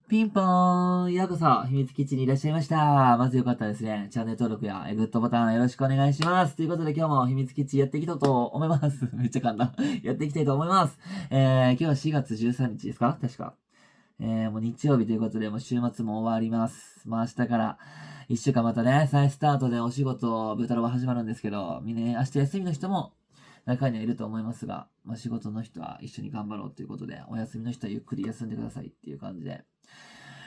ピンポーン、ようこそ、秘密基地にいらっしゃいました。まずよかったらですね、チャンネル登録やグッドボタンよろしくお願いします。ということで今日も秘密基地やっていきたいと思います。めっちゃ簡単。やっていきたいと思います。今日は4月13日ですか確か。もう日曜日ということで、もう週末も終わります。まあ明日から1週間またね、再スタートでお仕事、ブータローは始まるんですけど、みんなね、明日休みの人も中にはいると思いますが、まあ仕事の人は一緒に頑張ろうということで、お休みの人はゆっくり休んでくださいっていう感じで、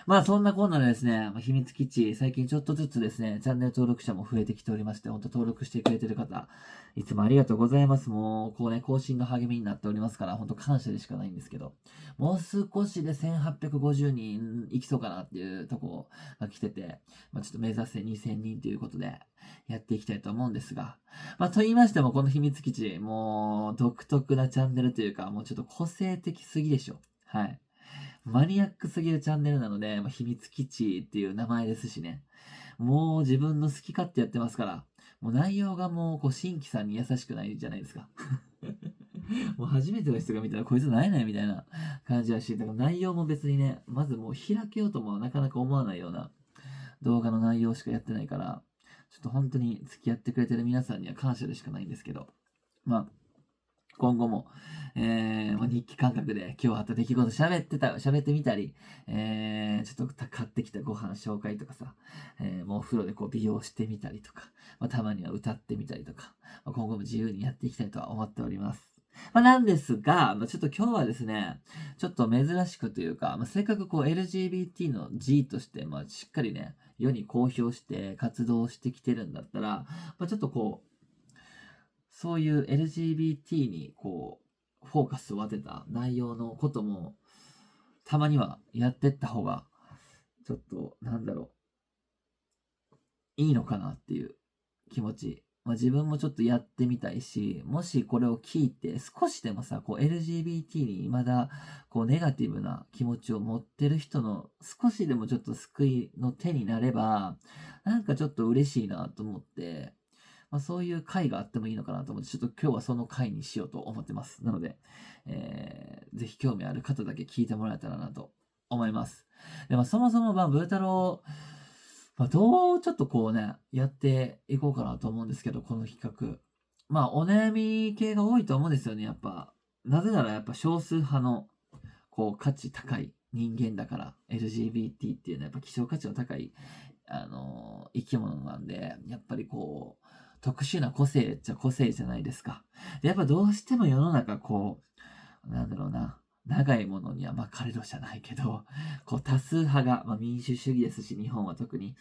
まあそんなこんなでですね、秘密基地、最近ちょっとずつですね、チャンネル登録者も増えてきておりまして、ほんと登録してくれてる方、いつもありがとうございます。もう、こうね、更新の励みになっておりますから、ほんと感謝でしかないんですけど、もう少しで1850人いきそうかなっていうとこが来てて、まあちょっと目指せ2000人ということで、やっていきたいと思うんですが、まあと言いましても、この秘密基地、もう、独特なチャンネルというか、もうちょっと個性的すぎでしょ。はい。マニアックすぎるチャンネルなので、秘密基地っていう名前ですしね。もう自分の好き勝手やってますから、もう内容がもうこう新規さんに優しくないじゃないですか。もう初めての人が見たらこいつ何やねんみたいな感じはし、だから内容も別にね、まずもう開けようともなかなか思わないような動画の内容しかやってないから、ちょっと本当に付き合ってくれてる皆さんには感謝でしかないんですけど、まあ、今後も、日記感覚で今日あった出来事喋ってみたり、ちょっと買ってきたご飯紹介とかさ、もうお風呂でこう美容してみたりとか、たまには歌ってみたりとか、今後も自由にやっていきたいとは思っております。なんですが、ちょっと今日はですね、ちょっと珍しくというか、せっかくこう LGBT の G として、しっかりね、世に公表して活動してきてるんだったら、ちょっとこう、そういう LGBT にこう、フォーカスを当てた内容のことも、たまにはやってった方が、ちょっと、いいのかなっていう気持ち。自分もちょっとやってみたいし、もしこれを聞いて、少しでもさ、こう LGBT に未だ、こうネガティブな気持ちを持ってる人の少しでもちょっと救いの手になれば、なんかちょっと嬉しいなと思って、そういう回があってもいいのかなと思って、ちょっと今日はその回にしようと思ってます。なので、ぜひ興味ある方だけ聞いてもらえたらなと思います。で、そもそも、ブー太郎、どうちょっとこうね、やっていこうかなと思うんですけど、この企画。お悩み系が多いと思うんですよね、やっぱ。なぜならやっぱ少数派の、こう、価値高い人間だから、LGBT っていうのはやっぱ希少価値の高い、生き物なんで、やっぱりこう、特殊な個性っちゃ個性じゃないですか。で、やっぱどうしても世の中こう、長いものには巻かれろじゃないけど、こう多数派が、民主主義ですし、日本は特に、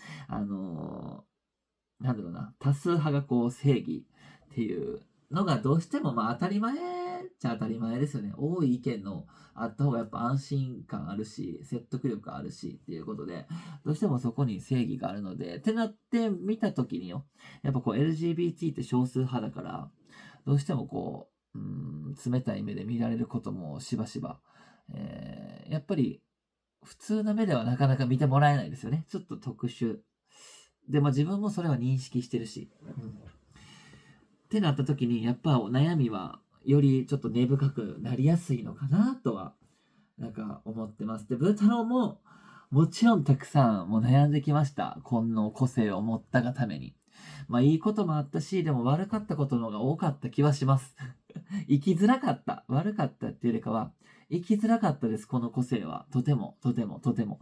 多数派がこう正義っていうのがどうしても当たり前っちゃ当たり前ですよね。多い意見のあった方がやっぱ安心感あるし、説得力あるしっていうことで、どうしてもそこに正義があるので、ってなってみたときによ、やっぱこう LGBT って少数派だから、どうしてもこう、冷たい目で見られることもしばしば、やっぱり普通の目ではなかなか見てもらえないですよね。ちょっと特殊で、自分もそれは認識してるし。ってなった時に、やっぱ悩みは、よりちょっと根深くなりやすいのかなとは、思ってます。で、ブー太郎も、もちろんたくさんもう悩んできました。この個性を持ったがために。いいこともあったし、でも悪かったことの方が多かった気はします。生きづらかった。悪かったっていうよりかは、生きづらかったです、この個性は。とても、とても、とても。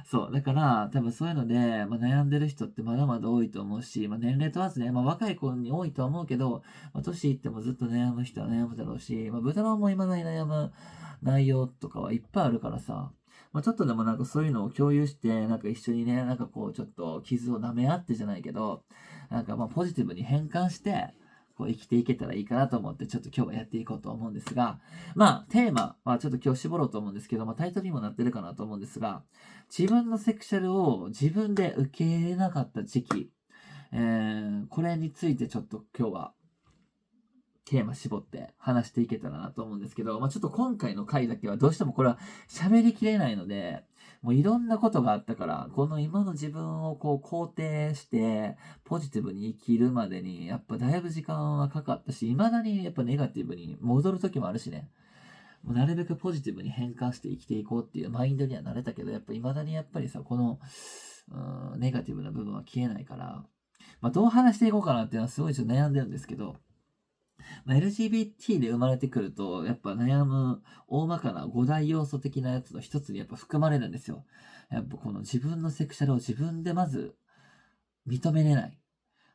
そう。だから、多分そういうので、悩んでる人ってまだまだ多いと思うし、年齢問わずね、若い子に多いと思うけど、年いってもずっと悩む人は悩むだろうし、豚まんも未だに悩む内容とかはいっぱいあるからさ、ちょっとでもそういうのを共有して、一緒にね、こうちょっと傷を舐め合ってじゃないけど、ポジティブに変換して、こう生きていけたらいいかなと思って、ちょっと今日はやっていこうと思うんですが、テーマはちょっと今日絞ろうと思うんですけど、タイトルにもなってるかなと思うんですが、自分のセクシャルを自分で受け入れなかった時期、これについてちょっと今日はテーマ絞って話していけたらなと思うんですけど、ちょっと今回の回だけはどうしてもこれは喋りきれないので、もういろんなことがあったから、この今の自分をこう肯定して、ポジティブに生きるまでに、やっぱだいぶ時間はかかったし、未だにやっぱネガティブに戻る時もあるしね。もうなるべくポジティブに変換して生きていこうっていうマインドにはなれたけど、やっぱ未だにやっぱりさ、この、ネガティブな部分は消えないから、どう話していこうかなっていうのはすごいちょっと悩んでるんですけど、LGBT で生まれてくると、やっぱ悩む大まかな5大要素的なやつの一つにやっぱ含まれるんですよ。やっぱこの自分のセクシャルを自分でまず認めれない。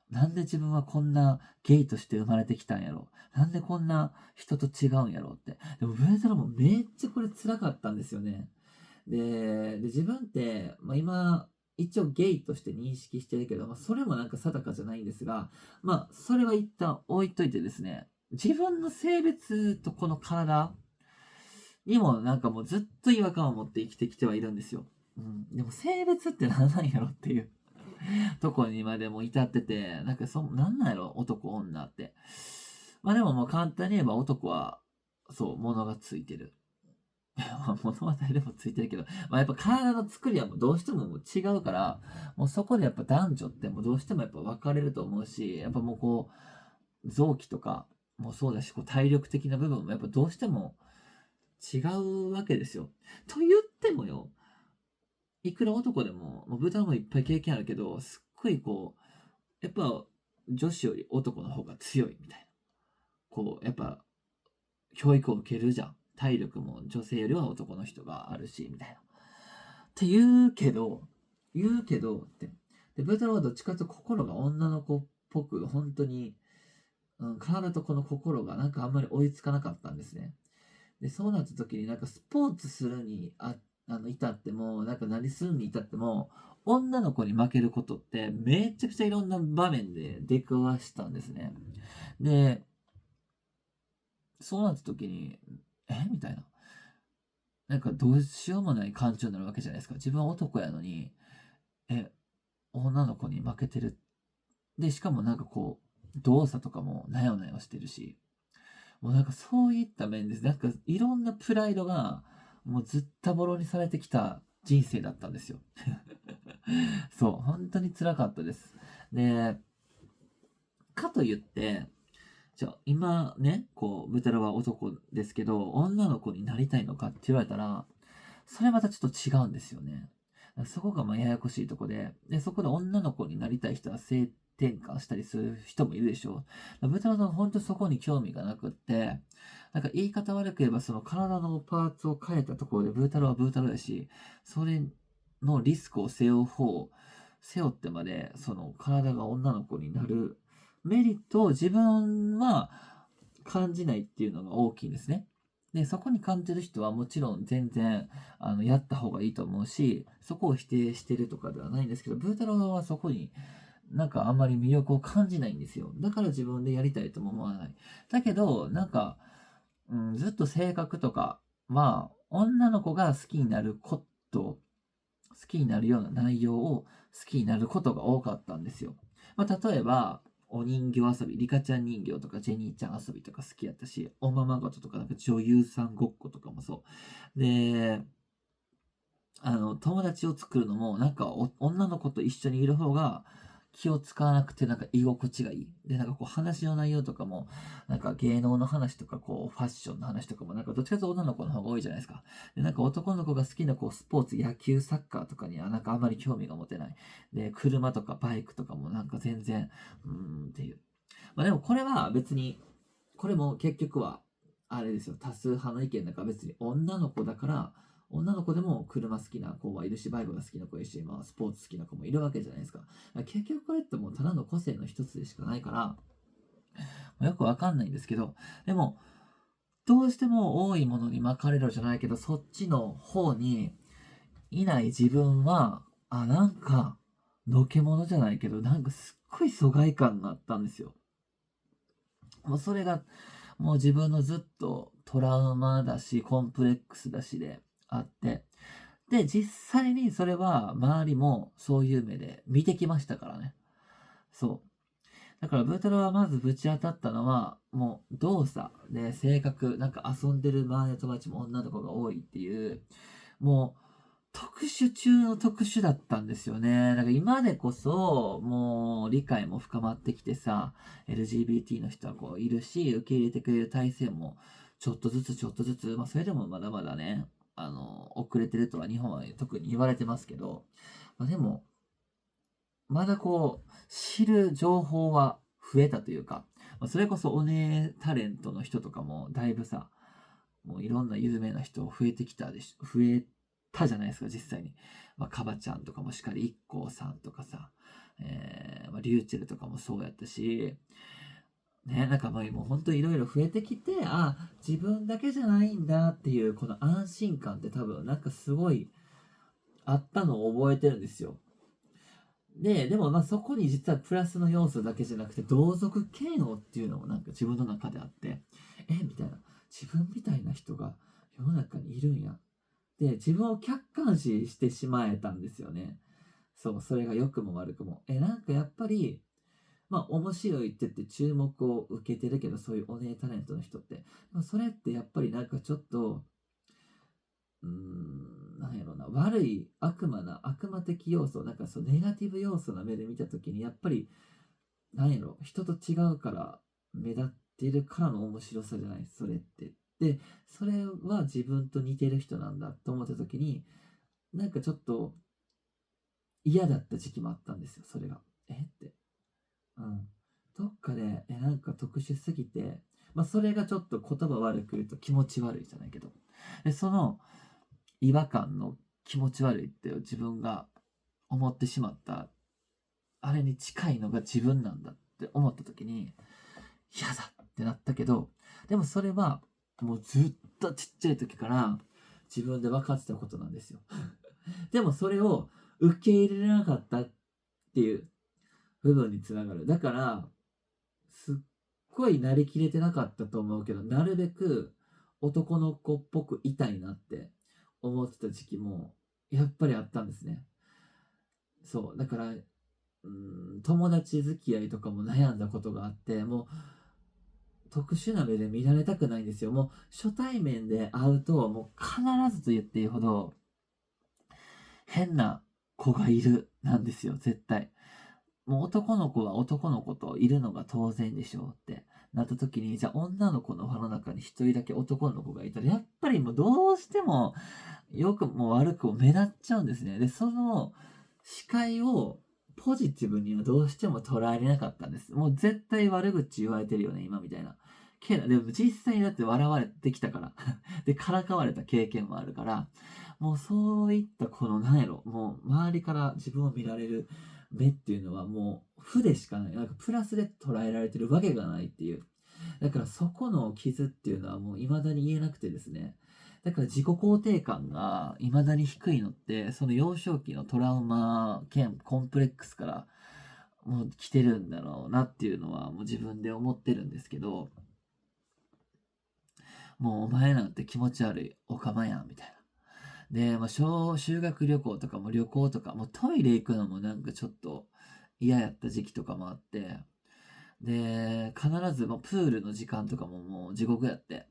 なんで自分はこんなゲイとして生まれてきたんやろ。なんでこんな人と違うんやろって。でもブレードラもめっちゃこれ辛かったんですよね。で自分って、今、一応ゲイとして認識してるけど、それもなんか定かじゃないんですが、それは一旦置いといてですね、自分の性別とこの体にもなんかもうずっと違和感を持って生きてきてはいるんですよ。でも性別って何なんやろっていうとこにまでも至ってて、なんかなんなんやろ男女って。でももう簡単に言えば男は、そう、物がついてる。物は誰でもついてるけど、やっぱ体の作りはもうどうしてももう違うから、もうそこでやっぱ男女ってもうどうしてもやっぱ分かれると思うし、やっぱもうこう、臓器とかもそうだし、こう体力的な部分もやっぱどうしても違うわけですよ。と言ってもよ、いくら男でも、もう豚もいっぱい経験あるけど、すっごいこう、やっぱ女子より男の方が強いみたいな。こう、やっぱ教育を受けるじゃん。体力も女性よりは男の人があるし、みたいな。って言うけどって。で、ブータローはどっちかというと心が女の子っぽく、本当に、体とこの心がなんかあんまり追いつかなかったんですね。で、そうなった時になんかスポーツするに至っても、なんか何するに至っても、女の子に負けることってめちゃくちゃいろんな場面で出くわしたんですね。で、そうなった時に、みたいな。なんかどうしようもない感情になるわけじゃないですか。自分は男やのに、え、女の子に負けてる。で、しかもなんかこう、動作とかもなよなよしてるし、もうなんかそういった面です。なんかいろんなプライドが、もうずったぼろにされてきた人生だったんですよ。そう、本当に辛かったです。で、かといって、じゃあ今ね、こう、ブタラは男ですけど、女の子になりたいのかって言われたら、それまたちょっと違うんですよね。そこがややこしいとこで、そこで女の子になりたい人は性転換したりする人もいるでしょう。ブタラさん本当そこに興味がなくって、なんか言い方悪く言えばその体のパーツを変えたところでブータロはブータロだし、それのリスクを背負ってまでその体が女の子になるメリットを自分は感じないっていうのが大きいんですね。で、そこに感じる人はもちろん全然、やった方がいいと思うし、そこを否定してるとかではないんですけど、ブー太郎はそこになんかあんまり魅力を感じないんですよ。だから自分でやりたいとも思わない。だけど、なんか、ずっと性格とか、女の子が好きになること、好きになるような内容を好きになることが多かったんですよ。例えば、お人形遊び、リカちゃん人形とかジェニーちゃん遊びとか好きやったし、おままごととかなんか女優さんごっことかもそう。で、友達を作るのも、なんか女の子と一緒にいる方が気を使わなくてなんか居心地がいい。で、なんかこう話の内容とかも、なんか芸能の話とかこうファッションの話とかもなんかどっちかというと女の子の方が多いじゃないですか。で、なんか男の子が好きなこうスポーツ、野球、サッカーとかにはなんかあんまり興味が持てない。で、車とかバイクとかもなんか全然、っていう。でもこれは別に、これも結局は、あれですよ、多数派の意見だから別に女の子だから、女の子でも車好きな子はいるし、バイクが好きな子いるし、スポーツ好きな子もいるわけじゃないですか。結局これってもうただの個性の一つでしかないから、よくわかんないんですけど、でも、どうしても多いものに巻かれろじゃないけど、そっちの方にいない自分は、なんか、のけものじゃないけど、なんかすっごい疎外感があったんですよ。もうそれが、もう自分のずっとトラウマだし、コンプレックスだしであって、で、実際にそれは周りもそういう目で見てきましたからね。そう。だからブートロはまずぶち当たったのは、もう動作で性格、なんか遊んでる周りの友達も女の子が多いっていう、もう特殊中の特殊だったんですよね。だから今でこそ、もう理解も深まってきてさ、LGBT の人はこういるし、受け入れてくれる体制もちょっとずつちょっとずつ、まあそれでもまだまだね、遅れてるとは日本は特に言われてますけど、まあでも、まだこう、知る情報は増えたというか、まあ、それこそお姉タレントの人とかもだいぶさ、もういろんな有名な人増えてきた増えたじゃないですか、実際に。まあ、カバちゃんとかもしっかり、一 k さんとかさ、まあ、リューチェルとかもそうやったし、ね、なんかもう本当にいろいろ増えてきて、自分だけじゃないんだっていう、この安心感って多分、なんかすごいあったのを覚えてるんですよ。でもまあそこに実はプラスの要素だけじゃなくて、同族嫌悪っていうのもなんか自分の中であって、みたいな。自分みたいな人が世の中にいるんや。で、自分を客観視してしまえたんですよね。そう、それが良くも悪くも。なんかやっぱり、まあ面白いって言って注目を受けてるけど、そういうお姉タレントの人って。でもそれってやっぱりなんかちょっと、なんやろな、悪い悪魔的要素、なんかそう、ネガティブ要素な目で見たときに、やっぱり、なんやろ、人と違うから目立ってるからの面白さじゃない、それって。で、それは自分と似てる人なんだと思ったときに、なんかちょっと嫌だった時期もあったんですよ、それが。って。うん。どっかで、なんか特殊すぎて、まあ、それがちょっと言葉悪く言うと気持ち悪いじゃないけど。で、その違和感の気持ち悪いって自分が思ってしまった、あれに近いのが自分なんだって思った時に、嫌だってなったけど、でもそれはもうずっとちっちゃい時から自分で分かってたことなんですよ。でもそれを受け入れられなかったっていう部分につながる。だから、すっごいなりきれてなかったと思うけど、なるべく男の子っぽくいたいなって思ってた時期もやっぱりあったんですね。そう。だから、友達付き合いとかも悩んだことがあって、もう特殊な目で見られたくないんですよ。もう初対面で会うと、もう必ずと言っていいほど変な子がいるなんですよ、絶対。もう男の子は男の子といるのが当然でしょうってなった時に、じゃあ女の子の輪の中に一人だけ男の子がいたら、やっぱりもうどうしても良くも悪くも目立っちゃうんですね。で、その視界をポジティブにはどうしても捉えれなかったんです。もう絶対悪口言われてるよね、今みたいな。でも実際にだって笑われてきたから。で、からかわれた経験もあるから、もうそういったこの、なんやろ、もう周りから自分を見られる目っていうのはもう負でしかない。なんかプラスで捉えられてるわけがないっていう。だからそこの傷っていうのはもう未だに言えなくてですね。だから自己肯定感が未だに低いのって、その幼少期のトラウマ兼コンプレックスからもう来てるんだろうなっていうのはもう自分で思ってるんですけど、もうお前なんて気持ち悪いおかまやんみたいな。で、まあ、修学旅行とかも旅行とか、もうトイレ行くのもなんかちょっと嫌やった時期とかもあって、で、必ずもうプールの時間とかももう地獄やって、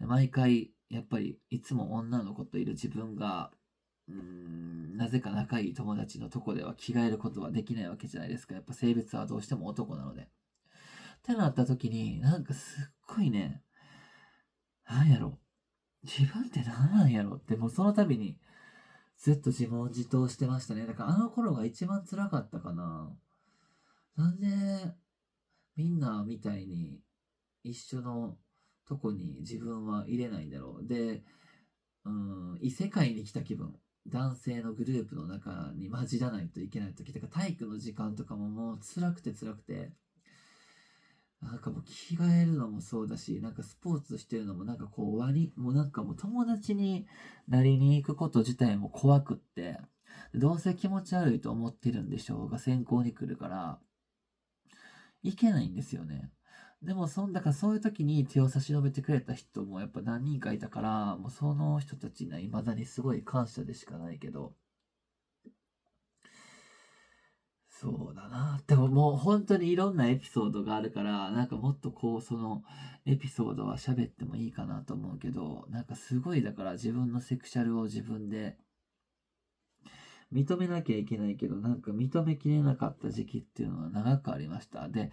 で毎回、やっぱりいつも女の子といる自分が、なぜか仲いい友達のとこでは着替えることはできないわけじゃないですか。やっぱ性別はどうしても男なので。ってなった時に、なんかすっごいね、なんやろ、自分って何なんやろって、もうその度にずっと自問自答してましたね。だからあの頃が一番辛かったかな。なんでみんなみたいに一緒のとこに自分は入れないんだろう。で、異世界に来た気分。男性のグループの中に混じらないといけない時とか、体育の時間とかももう辛くて辛くて、なんかもう着替えるのもそうだし、なんかスポーツしてるのもなんかこうもうなんかもう友達になりに行くこと自体も怖くって、どうせ気持ち悪いと思ってるんでしょうが先行に来るから、いけないんですよね。でも、だからそういう時に手を差し伸べてくれた人もやっぱ何人かいたから、もうその人たちには未だにすごい感謝でしかないけど、そうだな。でももう本当にいろんなエピソードがあるから、なんかもっとこう、そのエピソードは喋ってもいいかなと思うけど、なんかすごいだから自分のセクシャルを自分で認めなきゃいけないけど、なんか認めきれなかった時期っていうのは長くありました。で、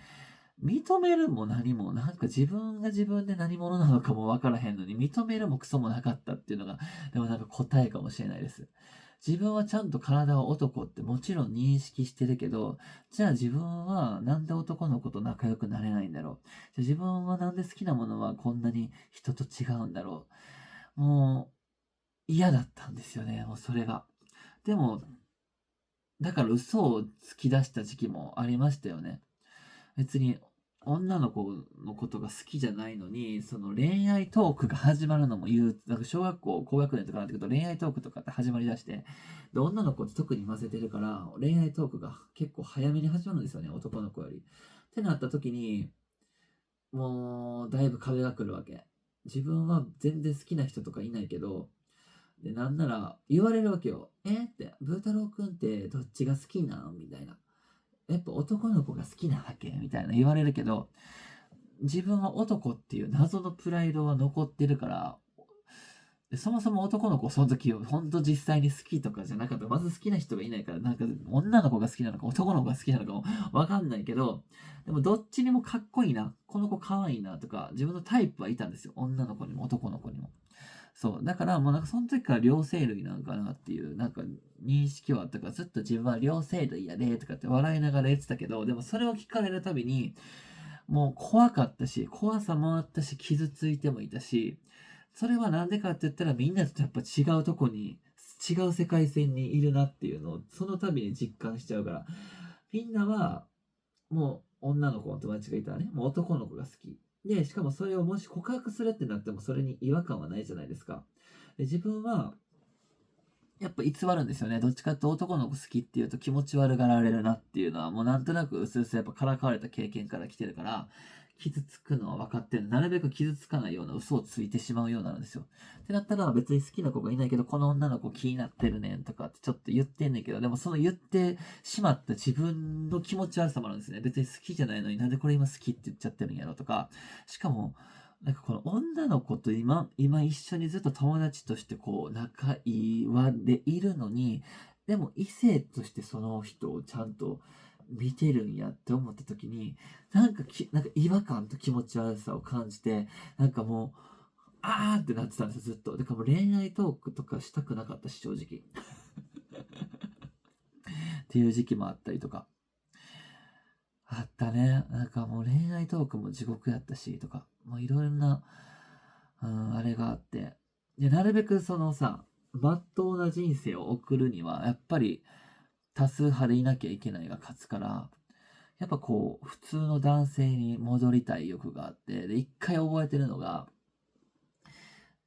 認めるも何も、なんか自分が自分で何者なのかもわからへんのに、認めるもクソもなかったっていうのが、でもなんか答えかもしれないです。自分はちゃんと体は男ってもちろん認識してるけど、じゃあ自分はなんで男の子と仲良くなれないんだろう。じゃあ自分はなんで好きなものはこんなに人と違うんだろう。もう嫌だったんですよね、もうそれが。でも、だから嘘をつき出した時期もありましたよね。別に女の子のことが好きじゃないのに、その恋愛トークが始まるのもなんか小学校、高学年とかなってくると恋愛トークとかって始まりだして、で、女の子って特に混ぜてるから、恋愛トークが結構早めに始まるんですよね、男の子より。ってなった時に、もう、だいぶ壁が来るわけ。自分は全然好きな人とかいないけど、で、なんなら言われるわけよ。って、ブー太郎くんってどっちが好きなんみたいな。やっぱ男の子が好きなわけみたいな言われるけど、自分は男っていう謎のプライドは残ってるから、そもそも男の子その時本当実際に好きとかじゃなかった。まず好きな人がいないから、なんか女の子が好きなのか男の子が好きなのかもわかんないけど、でもどっちにもかっこいいな、この子可愛いなとか、自分のタイプはいたんですよ。女の子にも男の子にも。そう。だからもうなんかその時から両生類なんかなっていうなんか認識はあったから、ずっと自分は両生類やでとかって笑いながら言ってたけど、でもそれを聞かれるたびに、もう怖かったし、怖さもあったし、傷ついてもいたし、それはなんでかって言ったらみんなとやっぱ違うとこに、違う世界線にいるなっていうのをその度に実感しちゃうから、みんなはもう女の子の友達がいたらね、もう男の子が好き。で、しかもそれをもし告白するってなってもそれに違和感はないじゃないですか。で、自分はやっぱ偽るんですよね。どっちかって男の子好きっていうと気持ち悪がられるなっていうのはもうなんとなく薄々やっぱからかわれた経験から来てるから、傷つくのは分かってる。なるべく傷つかないような嘘をついてしまうようなんですよ。ってなったら別に好きな子がいないけど、この女の子気になってるねんとかってちょっと言ってんねんけど、でもその言ってしまった自分の気持ち悪さもあるんですね。別に好きじゃないのになんでこれ今好きって言っちゃってるんやろとか。しかも、なんかこの女の子と今一緒にずっと友達としてこう仲いい輪でいるのに、でも異性としてその人をちゃんと見てるんやって思った時に、なんか違和感と気持ち悪さを感じて、なんかもう、あーってなってたんですよ、ずっと。だからもう恋愛トークとかしたくなかったし、正直。っていう時期もあったりとか。あったね。なんかもう恋愛トークも地獄やったし、とか。もういろいろな、あれがあって。で、なるべくそのさ、まっとうな人生を送るには、やっぱり多数派でいなきゃいけないが勝つから、やっぱこう、普通の男性に戻りたい欲があって、で、一回覚えてるのが、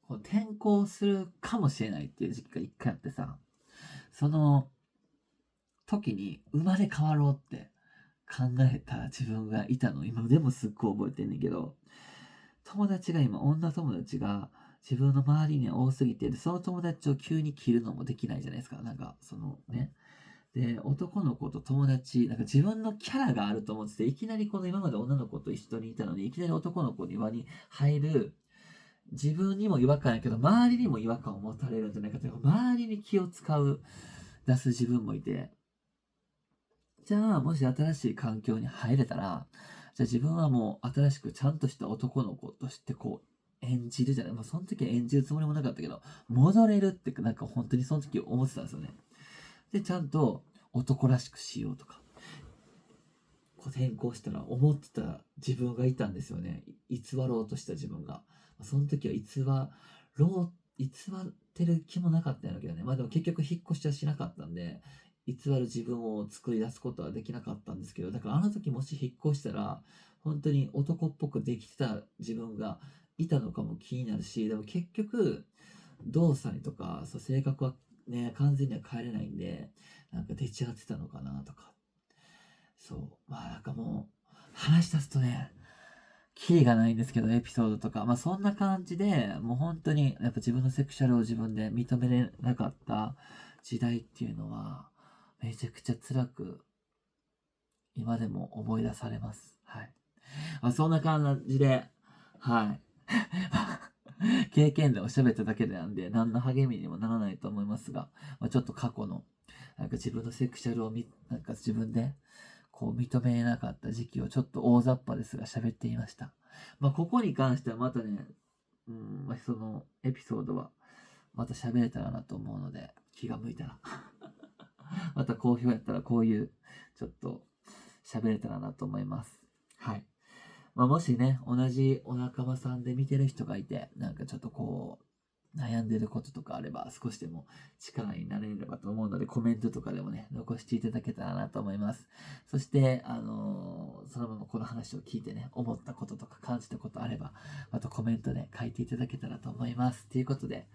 こう転校するかもしれないっていう時期が一回あってさ、その時に生まれ変わろうって考えた自分がいたの、今でもすっごい覚えてんねんけど、女友達が自分の周りに多すぎて、その友達を急に切るのもできないじゃないですか。なんか、そのね。で、男の子と友達、なんか自分のキャラがあると思ってて、いきなりこの今まで女の子と一緒にいたのに、いきなり男の子に輪に入る、自分にも違和感やけど、周りにも違和感を持たれるんじゃないかというか、周りに気を使う、出す自分もいて、じゃあ、もし新しい環境に入れたら、じゃあ自分はもう新しくちゃんとした男の子としてこう、演じるじゃない。まあ、その時は演じるつもりもなかったけど、戻れるってなんか本当にその時思ってたんですよね。で、ちゃんと男らしくしようとか、こう転校したら思ってた自分がいたんですよね。偽ろうとした自分が。その時は偽ってる気もなかったんだけどね。まあでも結局引っ越しはしなかったんで、偽る自分を作り出すことはできなかったんですけど、だからあの時もし引っ越したら、本当に男っぽくできてた自分がいたのかも気になるし、でも結局、動作にとか、そう性格はね、完全には変えれないんで、なんか出ちゃってたのかなとか。そう。まあなんかもう、話し出すとね、キリがないんですけど、エピソードとか。まあそんな感じで、もう本当に、やっぱ自分のセクシャルを自分で認めれなかった時代っていうのは、めちゃくちゃ辛く、今でも思い出されます。はい。まあそんな感じで、はい。経験談を喋っただけなんで、何の励みにもならないと思いますが、まあ、ちょっと過去の、なんか自分のセクシャルをなんか自分で、こう認めなかった時期をちょっと大雑把ですが喋っていました。まあ、ここに関してはまたね、そのエピソードはまた喋れたらなと思うので、気が向いたら。また好評やったらこういう、ちょっと喋れたらなと思います。はい。まあ、もしね、同じお仲間さんで見てる人がいて、なんかちょっとこう、悩んでることとかあれば、少しでも力になれればと思うので、コメントとかでもね、残していただけたらなと思います。そして、そのままこの話を聞いてね、思ったこととか感じたことあれば、またコメントで書いていただけたらと思います。ということで、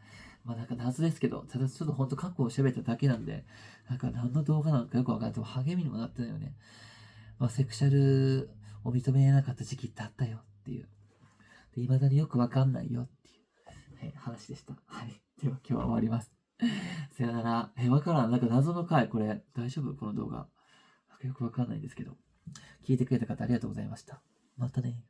まあなんか謎ですけど、ただちょっとほんと過去を喋っただけなんで、なんか何の動画なのかよくわからない。でも励みにもなってないよね。まあセクシャルを認めなかった時期ってあったよっていう。で、未だによくわかんないよっていう、話でした。はい。では今日は終わります。さよなら。わからん。なんか謎の回、これ、大丈夫この動画。なんかよくわかんないんですけど。聞いてくれた方ありがとうございました。またね。